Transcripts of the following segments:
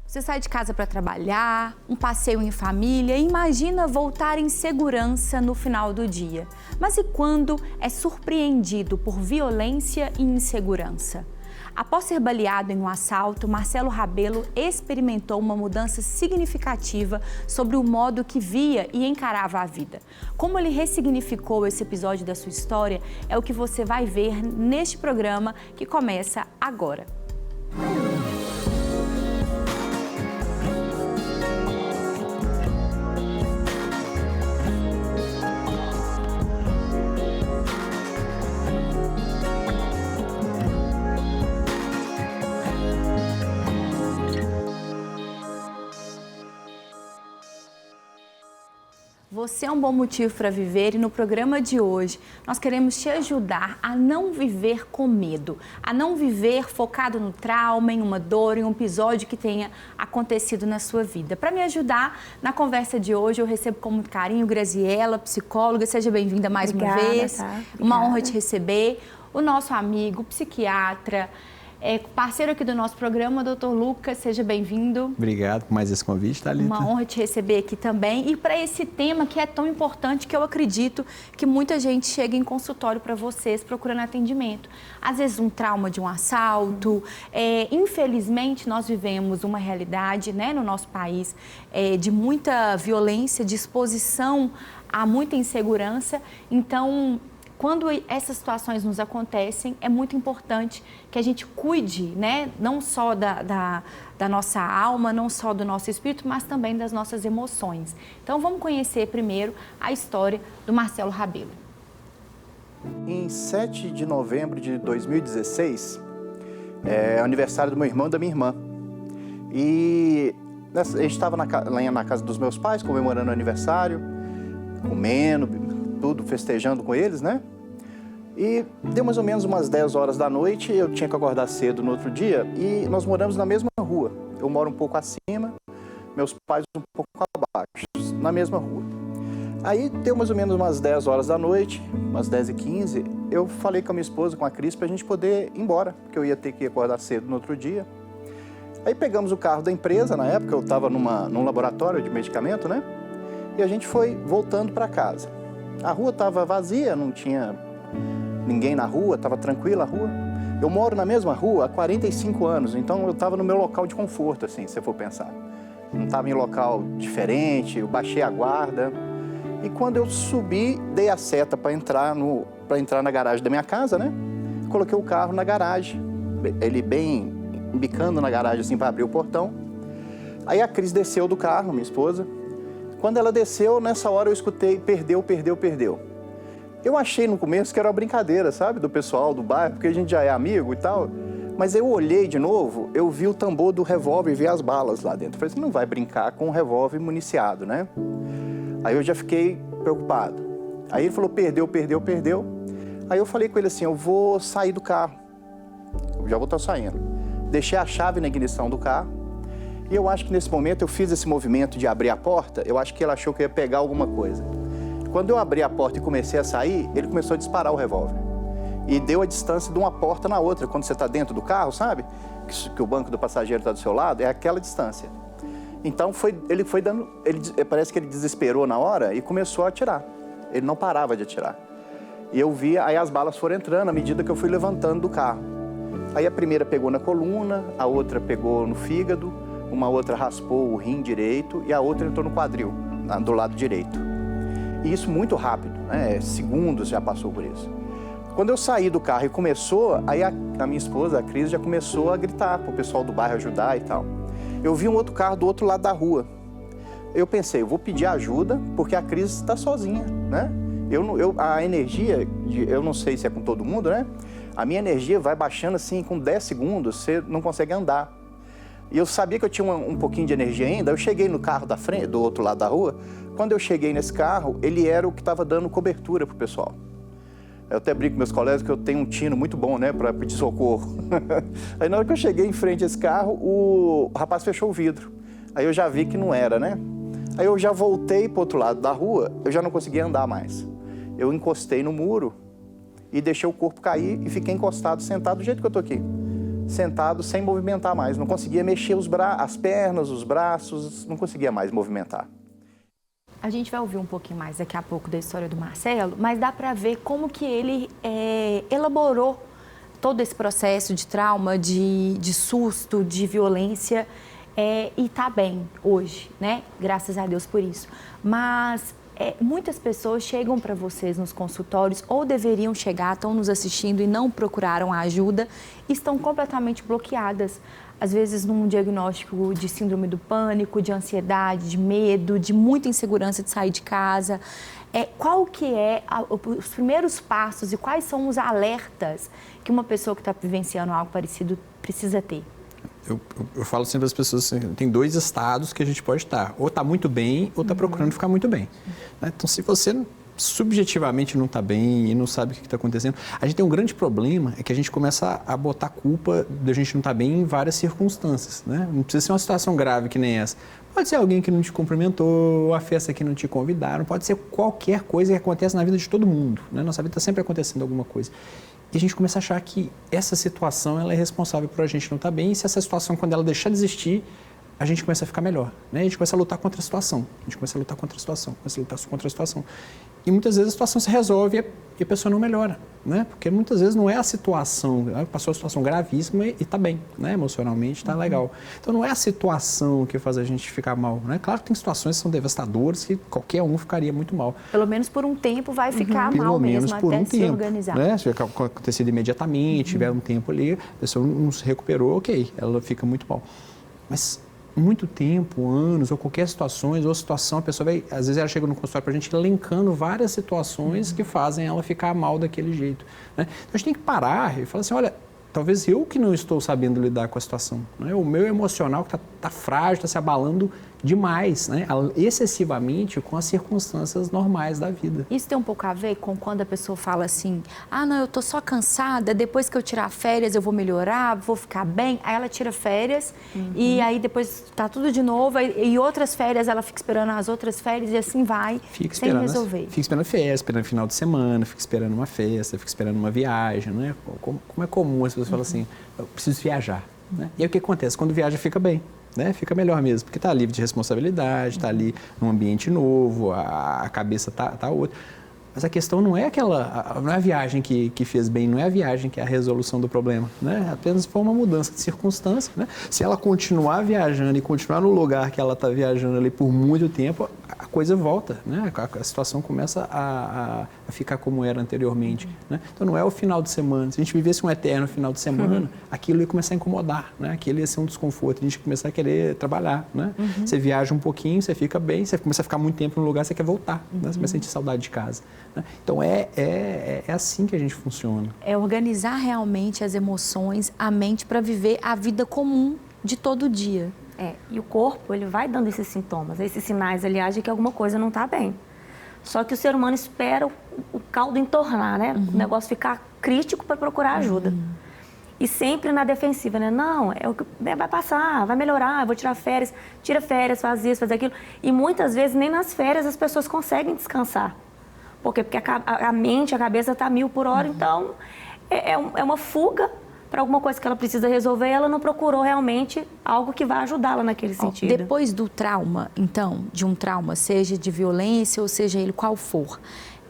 Você sai de casa para trabalhar, um passeio em família e imagina voltar em segurança no final do dia. Mas e quando é surpreendido por violência e insegurança? Após ser baleado em um assalto, Marcelo Rabelo experimentou uma mudança significativa sobre o modo que via e encarava a vida. Como ele ressignificou esse episódio da sua história é o que você vai ver neste programa que começa agora. Você é um bom motivo para viver e no programa de hoje nós queremos te ajudar a não viver com medo, a não viver focado no trauma, em uma dor, em um episódio que tenha acontecido na sua vida. Para me ajudar na conversa de hoje eu recebo com muito carinho Graziela, psicóloga, seja bem-vinda mais uma vez. Tá? Uma honra te receber. O nosso amigo, psiquiatra, parceiro aqui do nosso programa, Dr. Lucas, seja bem-vindo. Obrigado por mais esse convite, Thalita. Uma honra te receber aqui também. E para esse tema que é tão importante, que eu acredito que muita gente chega em consultório para vocês procurando atendimento. Às vezes um trauma de um assalto. Infelizmente, nós vivemos uma realidade, né, no nosso país de muita violência, de exposição a muita insegurança. Então, quando essas situações nos acontecem, é muito importante que a gente cuide, né, não só da nossa alma, não só do nosso espírito, mas também das nossas emoções. Então, vamos conhecer primeiro a história do Marcelo Rabelo. Em 7 de novembro de 2016, é aniversário do meu irmão e da minha irmã. E a gente estava lá na casa dos meus pais, comemorando o aniversário, comendo, tudo, festejando com eles, né? E deu mais ou menos umas 10 horas da noite, eu tinha que acordar cedo no outro dia e nós moramos na mesma rua. Eu moro um pouco acima, meus pais um pouco abaixo, na mesma rua. Aí deu mais ou menos umas 10 horas da noite, umas 10h15, eu falei com a minha esposa, com a Cris, pra gente poder ir embora, porque eu ia ter que acordar cedo no outro dia. Aí pegamos o carro da empresa, na época eu estava num laboratório de medicamento, né? E a gente foi voltando para casa. A rua estava vazia, não tinha ninguém na rua, estava tranquila a rua. Eu moro na mesma rua há 45 anos, então eu estava no meu local de conforto, assim, se você for pensar. Não estava em local diferente, eu baixei a guarda. E quando eu subi, dei a seta para entrar na garagem da minha casa, né? Coloquei o carro na garagem, ele bem embicando na garagem, assim, para abrir o portão. Aí a Cris desceu do carro, minha esposa. Quando ela desceu, nessa hora eu escutei, perdeu. Eu achei no começo que era uma brincadeira, sabe, do pessoal do bairro, porque a gente já é amigo e tal. Mas eu olhei de novo, eu vi o tambor do revólver e vi as balas lá dentro. Eu falei, você não vai brincar com um revólver municiado, né? Aí eu já fiquei preocupado. Aí ele falou, perdeu. Aí eu falei com ele assim, eu vou sair do carro. Eu já vou estar saindo. Deixei a chave na ignição do carro. E eu acho que nesse momento eu fiz esse movimento de abrir a porta, eu acho que ele achou que eu ia pegar alguma coisa. Quando eu abri a porta e comecei a sair, ele começou a disparar o revólver. E deu a distância de uma porta na outra. Quando você está dentro do carro, sabe? Que o banco do passageiro está do seu lado, é aquela distância. Então ele foi dando... parece que ele desesperou na hora e começou a atirar. Ele não parava de atirar. E eu vi, aí as balas foram entrando à medida que eu fui levantando do carro. Aí a primeira pegou na coluna, a outra pegou no fígado, uma outra raspou o rim direito e a outra entrou no quadril, do lado direito. E isso muito rápido, né? Segundos já passou por isso. Quando eu saí do carro e começou, aí a minha esposa, a Cris, já começou a gritar para o pessoal do bairro ajudar e tal. Eu vi um outro carro do outro lado da rua. Eu pensei, eu vou pedir ajuda porque a Cris está sozinha, né? A energia, eu não sei se é com todo mundo, né? A minha energia vai baixando assim, com 10 segundos, você não consegue andar. E eu sabia que eu tinha um pouquinho de energia ainda, eu cheguei no carro da frente, do outro lado da rua. Quando eu cheguei nesse carro, ele era o que estava dando cobertura pro pessoal. Eu até brinco com meus colegas que eu tenho um tino muito bom, né, para pedir socorro. Aí na hora que eu cheguei em frente a esse carro, o rapaz fechou o vidro. Aí eu já vi que não era, né? Aí eu já voltei pro outro lado da rua, eu já não conseguia andar mais. Eu encostei no muro e deixei o corpo cair e fiquei encostado, sentado do jeito que eu tô aqui. sentado sem movimentar mais, não conseguia mexer as pernas, os braços, não conseguia mais movimentar. A gente vai ouvir um pouquinho mais daqui a pouco da história do Marcelo, mas dá para ver como que ele elaborou todo esse processo de trauma, de susto, de violência, e está bem hoje, né? Graças a Deus por isso. Mas muitas pessoas chegam para vocês nos consultórios, ou deveriam chegar, estão nos assistindo e não procuraram a ajuda, e estão completamente bloqueadas. Às vezes num diagnóstico de síndrome do pânico, de ansiedade, de medo, de muita insegurança de sair de casa. Qual que os primeiros passos e quais são os alertas que uma pessoa que está vivenciando algo parecido precisa ter? Eu falo sempre às pessoas assim, tem 2 estados que a gente pode estar. Ou está muito bem, ou está procurando ficar muito bem. Então, se você subjetivamente não está bem e não sabe o que está acontecendo, a gente tem um grande problema, é que a gente começa a botar culpa da gente não estar bem em várias circunstâncias, né? Não precisa ser uma situação grave que nem essa. Pode ser alguém que não te cumprimentou, a festa que não te convidaram, pode ser qualquer coisa que acontece na vida de todo mundo, né? Nossa vida está sempre acontecendo alguma coisa. E a gente começa a achar que essa situação ela é responsável por a gente não estar bem, e se essa situação, quando ela deixar de existir, a gente começa a ficar melhor, né? A gente começa a lutar contra a situação, E muitas vezes a situação se resolve e a pessoa não melhora, né? Porque muitas vezes não é a situação, passou a situação gravíssima e está bem, né? Emocionalmente está legal. Então não é a situação que faz a gente ficar mal, né? Claro que tem situações que são devastadoras que qualquer um ficaria muito mal. Pelo menos por um tempo vai ficar mal mesmo, até se organizar. Né? Se acontecido imediatamente, tiver um tempo ali, a pessoa não se recuperou, ok, ela fica muito mal. Mas muito tempo, anos, ou qualquer situação, a pessoa vai, às vezes ela chega no consultório para a gente elencando várias situações que fazem ela ficar mal daquele jeito, né? Então a gente tem que parar e falar assim, olha, talvez eu que não estou sabendo lidar com a situação, né? O meu emocional que está frágil, está se abalando demais, né? Excessivamente com as circunstâncias normais da vida. Isso tem um pouco a ver com quando a pessoa fala assim, não, eu tô só cansada, depois que eu tirar férias eu vou melhorar, vou ficar bem. Aí ela tira férias e aí depois tá tudo de novo e outras férias ela fica esperando as outras férias e assim vai, sem resolver. Fica esperando férias, esperando final de semana, fica esperando uma festa, fica esperando uma viagem, né? Como é comum as pessoas falam assim, eu preciso viajar, né? E aí o que acontece? Quando viaja fica bem. Né? Fica melhor mesmo, porque está livre de responsabilidade, está ali num ambiente novo, a cabeça está outra. Mas a questão não é não é a viagem que fez bem, não é a viagem que é a resolução do problema, né? Apenas foi uma mudança de circunstância, né? Se ela continuar viajando e continuar no lugar que ela está viajando ali por muito tempo, a coisa volta, né? A situação começa a ficar como era anteriormente, né? Então não é o final de semana. Se a gente vivesse um eterno final de semana, aquilo ia começar a incomodar, né? Aquilo ia ser um desconforto, a gente ia começar a querer trabalhar, né? Você viaja um pouquinho, você fica bem, você começa a ficar muito tempo no lugar, você quer voltar, né? Você começa a sentir saudade de casa. Então, é assim que a gente funciona. É organizar realmente as emoções, a mente, para viver a vida comum de todo dia. E o corpo, ele vai dando esses sintomas, esses sinais, aliás, de que alguma coisa não está bem. Só que o ser humano espera o caldo entornar, né? O negócio ficar crítico para procurar ajuda. E sempre na defensiva, né? Não, vai passar, vai melhorar, eu vou tirar férias. Tira férias, faz isso, faz aquilo. E muitas vezes, nem nas férias, as pessoas conseguem descansar. Por quê? Porque a mente, a cabeça está 1000 por hora, então é uma fuga para alguma coisa que ela precisa resolver e ela não procurou realmente algo que vai ajudá-la naquele sentido. Depois do trauma, então, de um trauma, seja de violência ou seja ele qual for,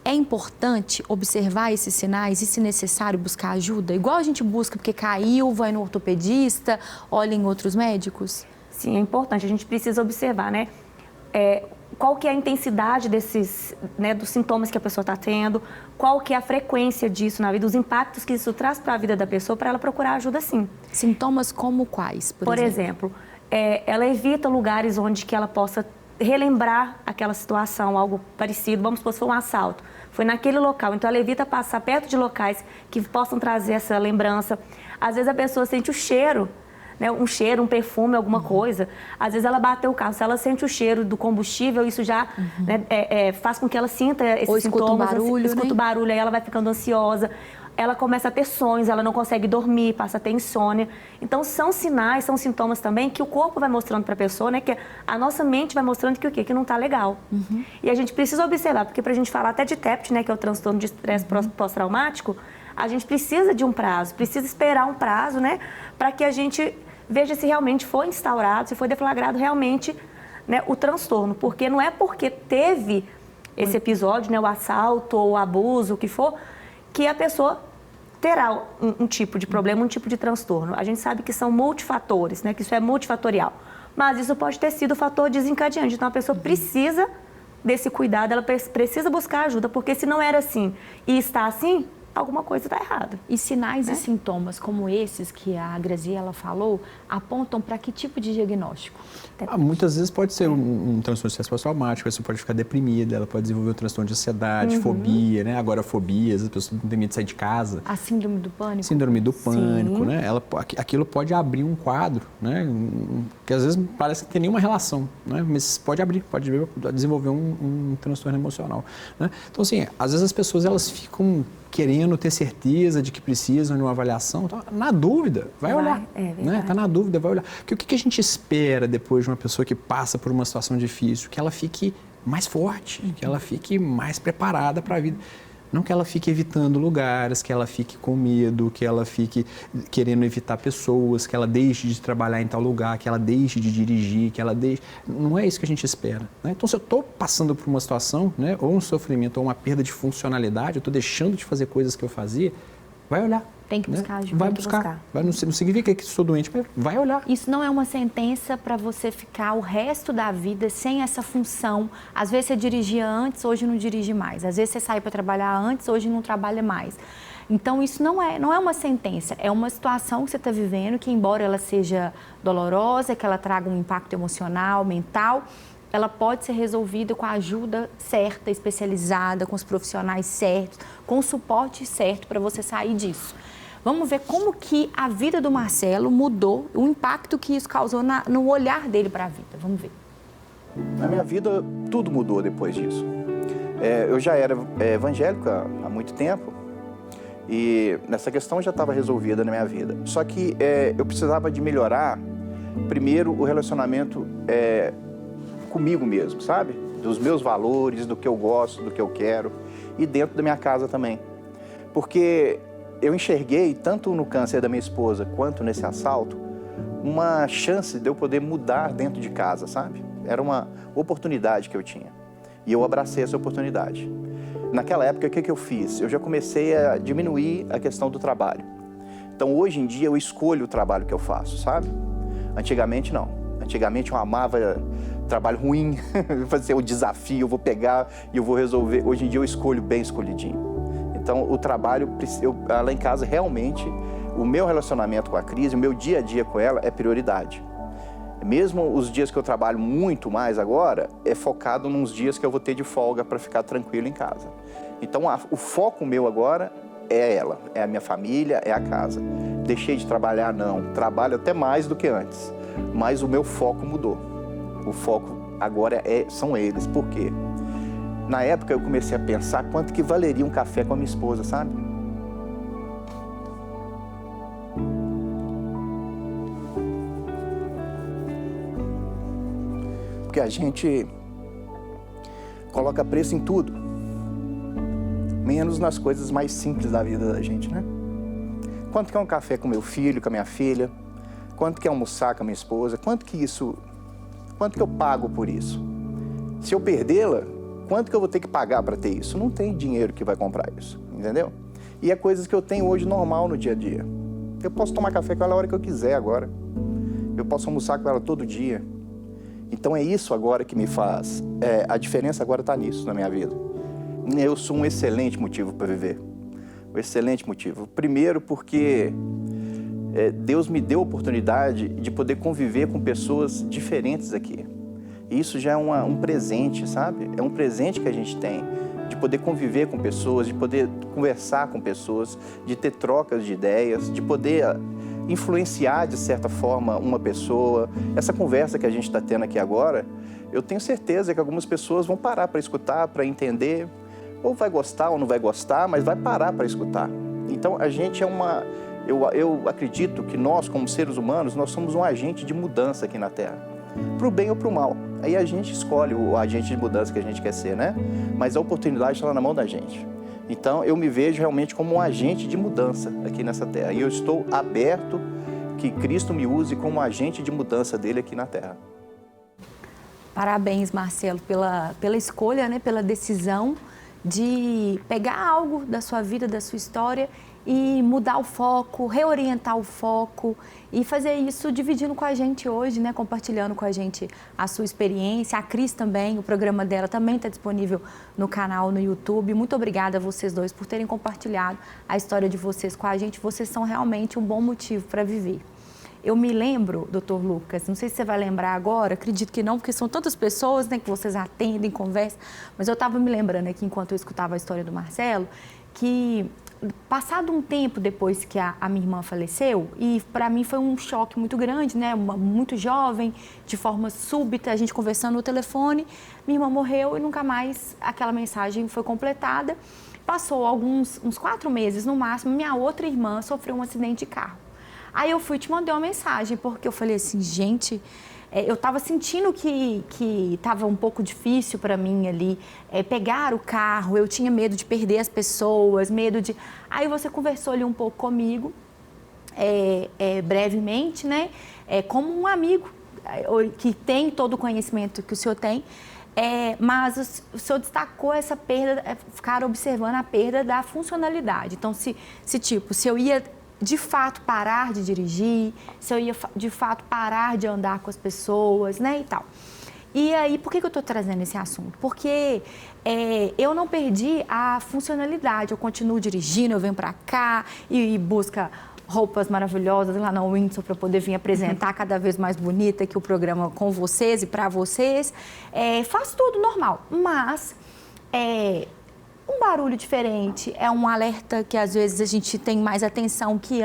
é importante observar esses sinais e, se necessário, buscar ajuda? Igual a gente busca porque caiu, vai no ortopedista, olha em outros médicos? Sim, é importante, a gente precisa observar, né? Qual que é a intensidade desses, né, dos sintomas que a pessoa está tendo, qual que é a frequência disso na vida, os impactos que isso traz para a vida da pessoa, para ela procurar ajuda, sim. Sintomas como quais, por exemplo? Ela evita lugares onde que ela possa relembrar aquela situação, algo parecido, vamos supor, se foi um assalto, foi naquele local, então ela evita passar perto de locais que possam trazer essa lembrança. Às vezes a pessoa sente o cheiro, né, um cheiro, um perfume, alguma coisa. Às vezes ela bateu o carro, se ela sente o cheiro do combustível, isso já né, faz com que ela sinta esses sintomas. Escuta o barulho, aí ela vai ficando ansiosa. Ela começa a ter sonhos, ela não consegue dormir, passa a ter insônia. Então, são sinais, são sintomas também que o corpo vai mostrando para a pessoa, né? Que a nossa mente vai mostrando que o quê? Que não está legal. E a gente precisa observar, porque para a gente falar até de TEPT, né? Que é o transtorno de estresse pós-traumático, a gente precisa de um prazo, precisa esperar um prazo, né, para que a gente veja se realmente foi instaurado, se foi deflagrado realmente, né, o transtorno. Porque não é porque teve esse episódio, né, o assalto ou o abuso, o que for, que a pessoa terá um tipo de problema, um tipo de transtorno. A gente sabe que são multifatores, né, que isso é multifatorial. Mas isso pode ter sido o fator desencadeante. Então, a pessoa precisa desse cuidado, ela precisa buscar ajuda, porque se não era assim e está assim, alguma coisa está errada. E sinais e sintomas como esses que a Graziela falou, apontam para que tipo de diagnóstico? Muitas vezes pode ser um transtorno de estresse pós-traumático, a pessoa pode ficar deprimida, ela pode desenvolver um transtorno de ansiedade, fobia, né? Agora fobias, as pessoas não têm medo de sair de casa. A síndrome do pânico? Síndrome do pânico, Sim. né? Aquilo pode abrir um quadro, né? Que às vezes parece que não tem nenhuma relação, né? Mas pode desenvolver um transtorno emocional, né? Então, assim, às vezes as pessoas elas ficam querendo ter certeza de que precisam de uma avaliação, então, na dúvida, vai olhar. Né? Tá na dúvida, vai olhar. Porque o que a gente espera depois de uma pessoa que passa por uma situação difícil? Que ela fique mais forte, que ela fique mais preparada para a vida. Não que ela fique evitando lugares, que ela fique com medo, que ela fique querendo evitar pessoas, que ela deixe de trabalhar em tal lugar, que ela deixe de dirigir, que ela deixe... Não é isso que a gente espera, né? Então, se eu estou passando por uma situação, né, ou um sofrimento, ou uma perda de funcionalidade, eu estou deixando de fazer coisas que eu fazia, vai olhar. Tem que buscar ajuda. Vai buscar. Não significa que estou doente, mas vai olhar. Isso não é uma sentença para você ficar o resto da vida sem essa função. Às vezes você dirigia antes, hoje não dirige mais. Às vezes você saiu para trabalhar antes, hoje não trabalha mais. Então, isso não é uma sentença, é uma situação que você está vivendo que, embora ela seja dolorosa, que ela traga um impacto emocional, mental, ela pode ser resolvida com a ajuda certa, especializada, com os profissionais certos, com o suporte certo para você sair disso. Vamos ver como que a vida do Marcelo mudou, o impacto que isso causou no olhar dele para a vida. Vamos ver. Na minha vida, tudo mudou depois disso. Eu já era evangélico há muito tempo e nessa questão já estava resolvida na minha vida. Só que eu precisava de melhorar, primeiro, o relacionamento comigo mesmo, sabe? Dos meus valores, do que eu gosto, do que eu quero e dentro da minha casa também. Porque eu enxerguei, tanto no câncer da minha esposa quanto nesse assalto, uma chance de eu poder mudar dentro de casa, sabe? Era uma oportunidade que eu tinha. E eu abracei essa oportunidade. Naquela época, o que eu fiz? Eu já comecei a diminuir a questão do trabalho. Então, hoje em dia, eu escolho o trabalho que eu faço, sabe? Antigamente, não. Antigamente, eu amava trabalho ruim, fazer o desafio, eu vou pegar e eu vou resolver. Hoje em dia, eu escolho bem escolhidinho. Então, o trabalho, lá em casa, realmente, o meu relacionamento com a Cris, o meu dia a dia com ela é prioridade. Mesmo os dias que eu trabalho muito mais agora, é focado nos dias que eu vou ter de folga para ficar tranquilo em casa. Então, o foco meu agora é ela, é a minha família, é a casa. Deixei de trabalhar, não. Trabalho até mais do que antes, mas o meu foco mudou. O foco agora são eles. Por quê? Na época, eu comecei a pensar quanto que valeria um café com a minha esposa, sabe? Porque a gente coloca preço em tudo, menos nas coisas mais simples da vida da gente, né? Quanto que é um café com meu filho, com a minha filha? Quanto que é almoçar com a minha esposa? Quanto que eu pago por isso? Se eu perdê-la, quanto que eu vou ter que pagar para ter isso? Não tem dinheiro que vai comprar isso, entendeu? E é coisas que eu tenho hoje normal no dia a dia. Eu posso tomar café com ela a hora que eu quiser agora. Eu posso almoçar com ela todo dia. Então é isso agora que me faz... a diferença agora está nisso na minha vida. Eu sou um excelente motivo para viver. Um excelente motivo. Primeiro porque Deus me deu a oportunidade de poder conviver com pessoas diferentes aqui. E isso já é um presente, sabe? É um presente que a gente tem, de poder conviver com pessoas, de poder conversar com pessoas, de ter trocas de ideias, de poder influenciar, de certa forma, uma pessoa. Essa conversa que a gente está tendo aqui agora, eu tenho certeza que algumas pessoas vão parar para escutar, para entender, ou vai gostar ou não vai gostar, mas vai parar para escutar. Então, a gente eu acredito que nós, como seres humanos, nós somos um agente de mudança aqui na Terra, para o bem ou para o mal. Aí a gente escolhe o agente de mudança que a gente quer ser, né? Mas a oportunidade está lá na mão da gente. Então, eu me vejo realmente como um agente de mudança aqui nessa terra. E eu estou aberto que Cristo me use como agente de mudança dele aqui na terra. Parabéns, Marcelo, pela escolha, né, pela decisão de pegar algo da sua vida, da sua história e mudar o foco, reorientar o foco e fazer isso dividindo com a gente hoje, né, compartilhando com a gente a sua experiência. A Cris também, o programa dela também está disponível no canal, no YouTube. Muito obrigada a vocês dois por terem compartilhado a história de vocês com a gente. Vocês são realmente um bom motivo para viver. Eu me lembro, doutor Lucas, não sei se você vai lembrar agora, acredito que não, porque são tantas pessoas, né, que vocês atendem, conversam, mas eu estava me lembrando aqui, enquanto eu escutava a história do Marcelo, que passado um tempo depois que a minha irmã faleceu, e para mim foi um choque muito grande, né, muito jovem, de forma súbita, a gente conversando no telefone, minha irmã morreu e nunca mais aquela mensagem foi completada. Passou uns 4 meses no máximo, minha outra irmã sofreu um acidente de carro. Aí eu fui e te mandei uma mensagem, porque eu falei assim, gente, eu estava sentindo que estava um pouco difícil para mim ali pegar o carro, eu tinha medo de perder as pessoas, medo de... Aí você conversou ali um pouco comigo, brevemente, né, como um amigo que tem todo o conhecimento que o senhor tem, mas o senhor destacou essa perda, ficar observando a perda da funcionalidade. Então, se eu ia de fato parar de dirigir, se eu ia de fato parar de andar com as pessoas, né, e tal. E aí, por que eu estou trazendo esse assunto? Porque eu não perdi a funcionalidade, eu continuo dirigindo, eu venho para cá e busco roupas maravilhosas lá na Windsor para poder vir apresentar cada vez mais bonita aqui o programa com vocês e para vocês. Faço tudo normal, mas um barulho diferente, um alerta que às vezes a gente tem mais atenção que...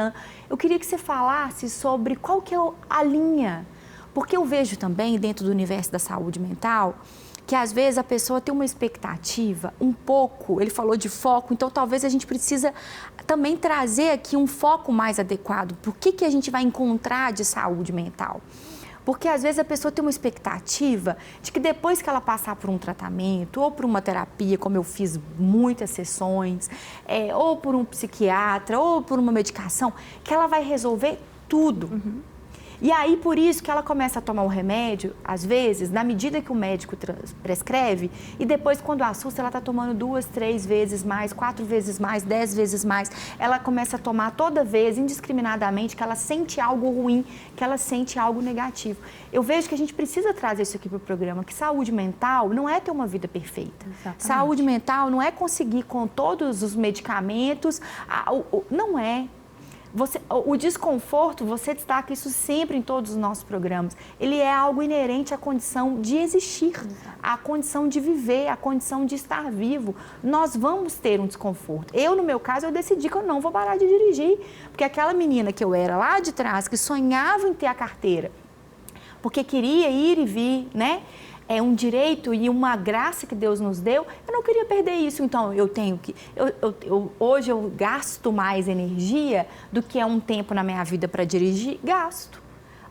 Eu queria que você falasse sobre qual que é a linha, porque eu vejo também dentro do universo da saúde mental que às vezes a pessoa tem uma expectativa um pouco, ele falou de foco, então talvez a gente precisa também trazer aqui um foco mais adequado. Por que a gente vai encontrar de saúde mental? Porque às vezes a pessoa tem uma expectativa de que depois que ela passar por um tratamento ou por uma terapia, como eu fiz muitas sessões, ou por um psiquiatra, ou por uma medicação, que ela vai resolver tudo. Uhum. E aí, por isso que ela começa a tomar o remédio, às vezes, na medida que o médico prescreve, e depois, quando assusta, ela está tomando 2, 3 vezes mais, 4 vezes mais, 10 vezes mais. Ela começa a tomar toda vez, indiscriminadamente, que ela sente algo ruim, que ela sente algo negativo. Eu vejo que a gente precisa trazer isso aqui para o programa, que saúde mental não é ter uma vida perfeita. Exatamente. Saúde mental não é conseguir com todos os medicamentos, não é. O desconforto, você destaca isso sempre em todos os nossos programas, ele é algo inerente à condição de existir, à condição de viver, à condição de estar vivo. Nós vamos ter um desconforto. Eu, no meu caso, eu decidi que eu não vou parar de dirigir, porque aquela menina que eu era lá de trás, que sonhava em ter a carteira, porque queria ir e vir, né? É um direito e uma graça que Deus nos deu, eu não queria perder isso, então eu tenho que... hoje eu gasto mais energia do que um tempo na minha vida para dirigir, gasto.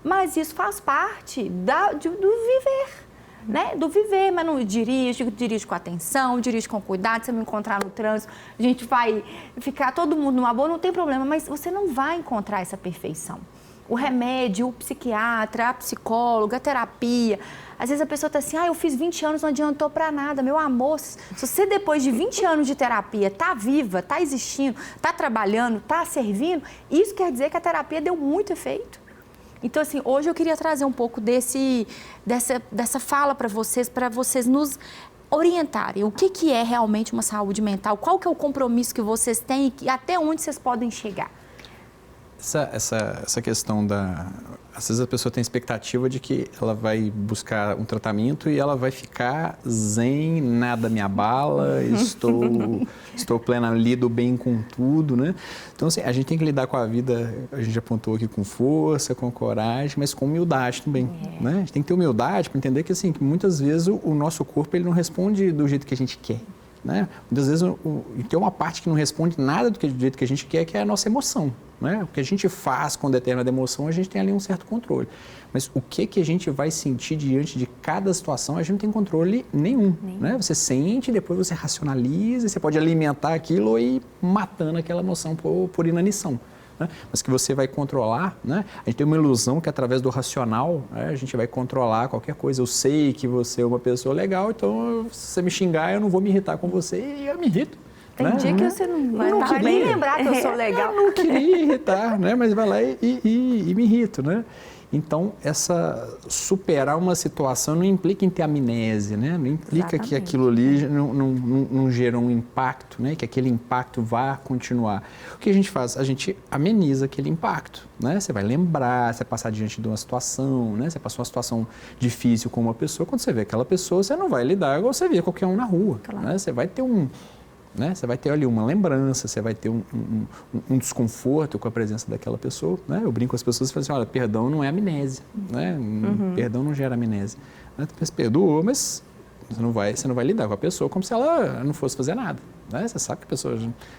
Mas isso faz parte do viver, né? Do viver, mas não dirijo com atenção, dirijo com cuidado, se eu me encontrar no trânsito, a gente vai ficar todo mundo numa boa, não tem problema, mas você não vai encontrar essa perfeição. O remédio, o psiquiatra, a psicóloga, a terapia. Às vezes a pessoa está assim, eu fiz 20 anos, não adiantou para nada. Meu amor, se você depois de 20 anos de terapia está viva, está existindo, está trabalhando, está servindo, isso quer dizer que a terapia deu muito efeito. Então, assim, hoje eu queria trazer um pouco dessa fala para vocês nos orientarem. O que é realmente uma saúde mental? Qual que é o compromisso que vocês têm e até onde vocês podem chegar? Essa questão às vezes a pessoa tem a expectativa de que ela vai buscar um tratamento e ela vai ficar zen, nada me abala, estou plena, lido bem com tudo, né? Então, assim, a gente tem que lidar com a vida, a gente apontou aqui, com força, com coragem, mas com humildade também, né? A gente tem que ter humildade para entender que, assim, que muitas vezes o nosso corpo ele não responde do jeito que a gente quer. né? Muitas vezes tem uma parte que não responde nada do jeito que a gente quer, que é a nossa emoção, né? O que a gente faz com determinada emoção, a gente tem ali um certo controle. Mas o que a gente vai sentir diante de cada situação, a gente não tem controle nenhum, né? Você sente, depois você racionaliza, você pode alimentar aquilo ou ir matando aquela emoção por inanição. Né? Mas que você vai controlar, né? A gente tem uma ilusão que através do racional, né, a gente vai controlar qualquer coisa. Eu sei que você é uma pessoa legal, então se você me xingar, eu não vou me irritar com você e eu me irrito. Tem dia que você não vai nem lembrar que eu sou legal. Eu não queria irritar, né? Mas vai lá e me irrito, né? Então, superar uma situação não implica em ter amnésia, né? Não implica que aquilo ali não gerou um impacto, né? Que aquele impacto vá continuar. O que a gente faz? A gente ameniza aquele impacto, né? Você vai lembrar, você vai passar diante de uma situação, né? Você passou uma situação difícil com uma pessoa, quando você vê aquela pessoa, você não vai lidar igual você vê qualquer um na rua, claro. Né? Você vai ter né? Você vai ter ali uma lembrança, você vai ter um desconforto com a presença daquela pessoa. Né? Eu brinco com as pessoas e falo assim, olha, perdão não é amnésia, né? Perdão não gera amnésia. Né? Você perdoou, mas você não vai lidar com a pessoa como se ela não fosse fazer nada. Né? Você sabe que a pessoa,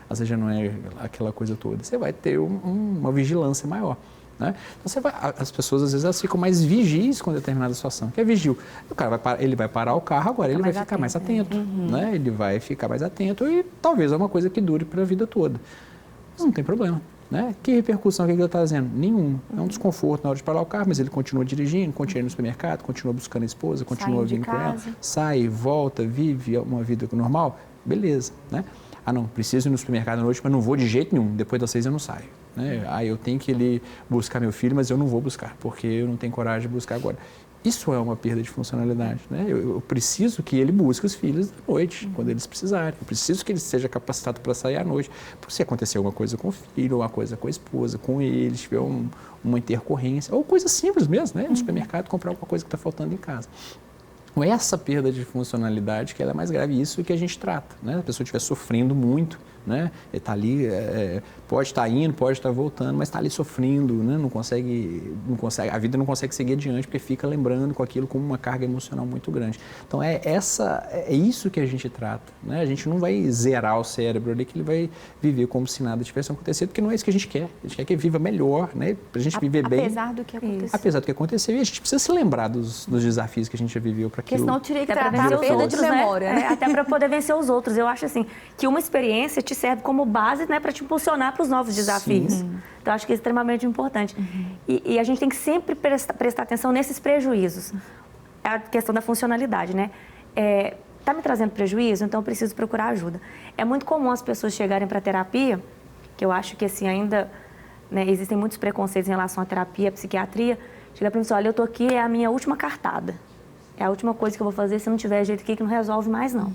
às vezes, já não é aquela coisa toda. Você vai ter uma vigilância maior. Né? Então as pessoas, às vezes, elas ficam mais vigis com determinada situação. Que é vigil. O cara ele vai parar o carro, agora ele vai ficar mais atento. Né? Ele vai ficar mais atento e talvez é uma coisa que dure para a vida toda. Mas não tem problema. Né? Que repercussão que ele está trazendo? Nenhuma. É um desconforto na hora de parar o carro, mas ele continua dirigindo, continua indo no supermercado, continua buscando a esposa, continua vindo com ela, sai, volta, vive uma vida normal. Beleza. Né? Ah, não, preciso ir no supermercado à noite, mas não vou de jeito nenhum. Depois das 6 eu não saio. Né? Eu tenho que ir buscar meu filho, mas eu não vou buscar, porque eu não tenho coragem de buscar agora. Isso é uma perda de funcionalidade. Né? Eu preciso que ele busque os filhos à noite, quando eles precisarem. Eu preciso que ele seja capacitado para sair à noite. Porque se acontecer alguma coisa com o filho, uma coisa com a esposa, com ele, se tiver uma intercorrência, ou coisa simples mesmo, né? No supermercado, comprar alguma coisa que está faltando em casa. Essa perda de funcionalidade que ela é mais grave, isso que a gente trata, né? A pessoa estiver sofrendo muito, né? Está ali, pode estar indo, pode estar voltando, mas está ali sofrendo, né? Não consegue, a vida não consegue seguir adiante porque fica lembrando com aquilo como uma carga emocional muito grande. Então é isso que a gente trata, né? A gente não vai zerar o cérebro ali que ele vai viver como se nada tivesse acontecido, porque não é isso que a gente quer. A gente quer que ele viva melhor, né? Para a gente viver bem. Apesar do que aconteceu. Apesar do que aconteceu, e a gente precisa se lembrar dos desafios que a gente já viveu para aquilo. Porque senão eu teria que tratar vencer a perda de memória. Né? Até para poder vencer os outros. Eu acho assim, que uma experiência te serve como base, né, para te impulsionar para os novos desafios. Sim. Então, acho que é extremamente importante. E a gente tem que sempre prestar atenção nesses prejuízos. É a questão da funcionalidade, né? Está me trazendo prejuízo, então eu preciso procurar ajuda. É muito comum as pessoas chegarem para a terapia, que eu acho que assim, ainda, né, existem muitos preconceitos em relação à terapia, à psiquiatria. Chega para mim e diz, olha, eu estou aqui, é a minha última cartada. É a última coisa que eu vou fazer, se não tiver jeito aqui, que não resolve mais, não.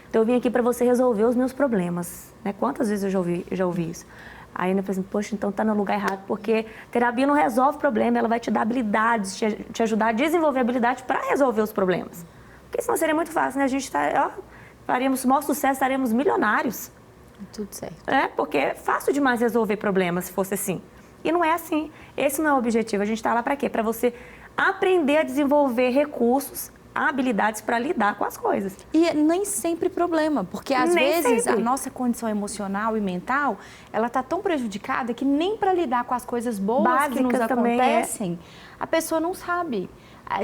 Então, eu vim aqui para você resolver os meus problemas. Né? Quantas vezes eu já ouvi isso? Aí, eu falei assim, poxa, então está no lugar errado, porque terapia não resolve problema, ela vai te dar habilidades, te ajudar a desenvolver habilidade para resolver os problemas. Porque senão seria muito fácil, né? A gente faríamos o maior sucesso, estaremos milionários. Tudo certo. Porque é fácil demais resolver problemas, se fosse assim. E não é assim. Esse não é o objetivo. A gente está lá para quê? Para você aprender a desenvolver recursos, habilidades para lidar com as coisas. E nem sempre problema, porque às vezes a nossa condição emocional e mental, ela está tão prejudicada que nem para lidar com as coisas boas básicas que nos acontecem, a pessoa não sabe.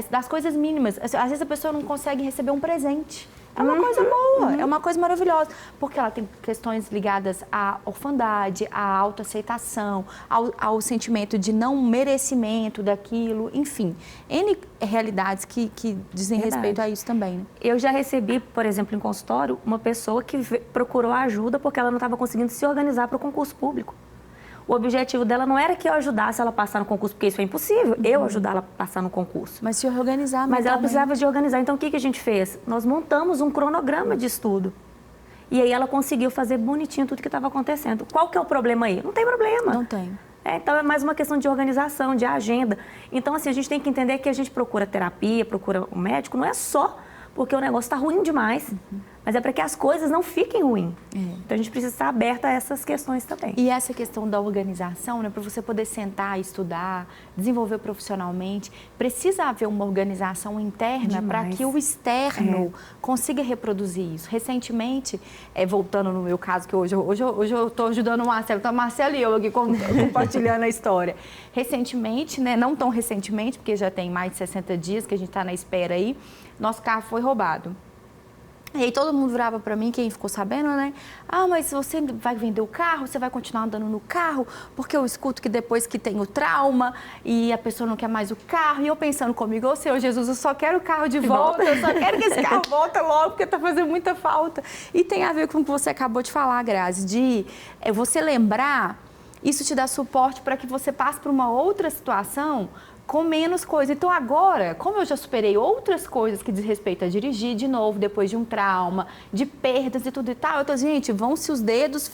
Das coisas mínimas. Às vezes a pessoa não consegue receber um presente. É uma coisa boa, é uma coisa maravilhosa, porque ela tem questões ligadas à orfandade, à autoaceitação, ao sentimento de não merecimento daquilo, enfim, N realidades que dizem respeito a isso também. Né? Eu já recebi, por exemplo, em consultório, uma pessoa que procurou ajuda porque ela não estava conseguindo se organizar para o concurso público. O objetivo dela não era que eu ajudasse ela a passar no concurso, porque isso é impossível, eu ajudar ela a passar no concurso. Mas se organizar. Mas ela precisava de organizar. Então, o que a gente fez? Nós montamos um cronograma de estudo. E aí ela conseguiu fazer bonitinho tudo que estava acontecendo. Qual que é o problema aí? Não tem problema. Não tem. Então, é mais uma questão de organização, de agenda. Então, assim, a gente tem que entender que a gente procura terapia, procura o médico, não é só porque o negócio está ruim demais. mas é para que as coisas não fiquem ruins. Então a gente precisa estar aberto a essas questões também. E essa questão da organização, né, para você poder sentar, estudar, desenvolver profissionalmente, precisa haver uma organização interna para que o externo consiga reproduzir isso. Recentemente, voltando no meu caso, que hoje eu estou ajudando o Marcelo, então Marcelo e eu aqui compartilhando a história. Recentemente, né, não tão recentemente, porque já tem mais de 60 dias que a gente está na espera aí, nosso carro foi roubado. E aí todo mundo virava para mim, quem ficou sabendo, né? Ah, mas você vai vender o carro, você vai continuar andando no carro, porque eu escuto que depois que tem o trauma e a pessoa não quer mais o carro. E eu pensando comigo, ô Senhor Jesus, eu só quero o carro de volta, eu só quero que esse carro volte logo, porque tá fazendo muita falta. E tem a ver com o que você acabou de falar, Grazi, de você lembrar, isso te dá suporte para que você passe por uma outra situação com menos coisa. Então agora, como eu já superei outras coisas que diz respeito a dirigir de novo, depois de um trauma, de perdas e tudo e tal, eu tô, gente, vão-se os dedos,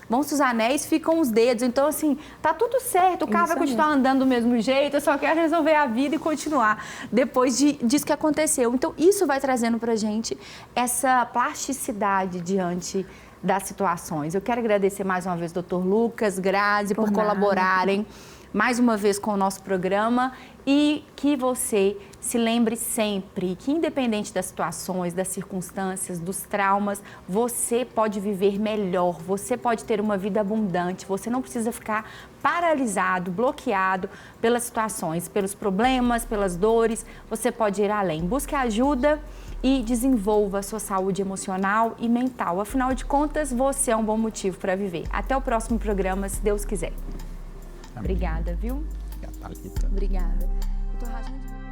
vão-se os anéis, ficam os dedos. Então, assim, tá tudo certo, o carro vai continuar andando do mesmo jeito, eu só quero resolver a vida e continuar depois disso que aconteceu. Então, isso vai trazendo pra gente essa plasticidade diante das situações. Eu quero agradecer mais uma vez, Dr. Lucas, Grazi, por colaborarem mais uma vez com o nosso programa e que você se lembre sempre que, independente das situações, das circunstâncias, dos traumas, você pode viver melhor, você pode ter uma vida abundante, você não precisa ficar paralisado, bloqueado pelas situações, pelos problemas, pelas dores, você pode ir além. Busque ajuda e desenvolva a sua saúde emocional e mental. Afinal de contas, você é um bom motivo para viver. Até o próximo programa, se Deus quiser. Obrigada, viu? Obrigada, Thalita. Obrigada. Eu tô rasgando.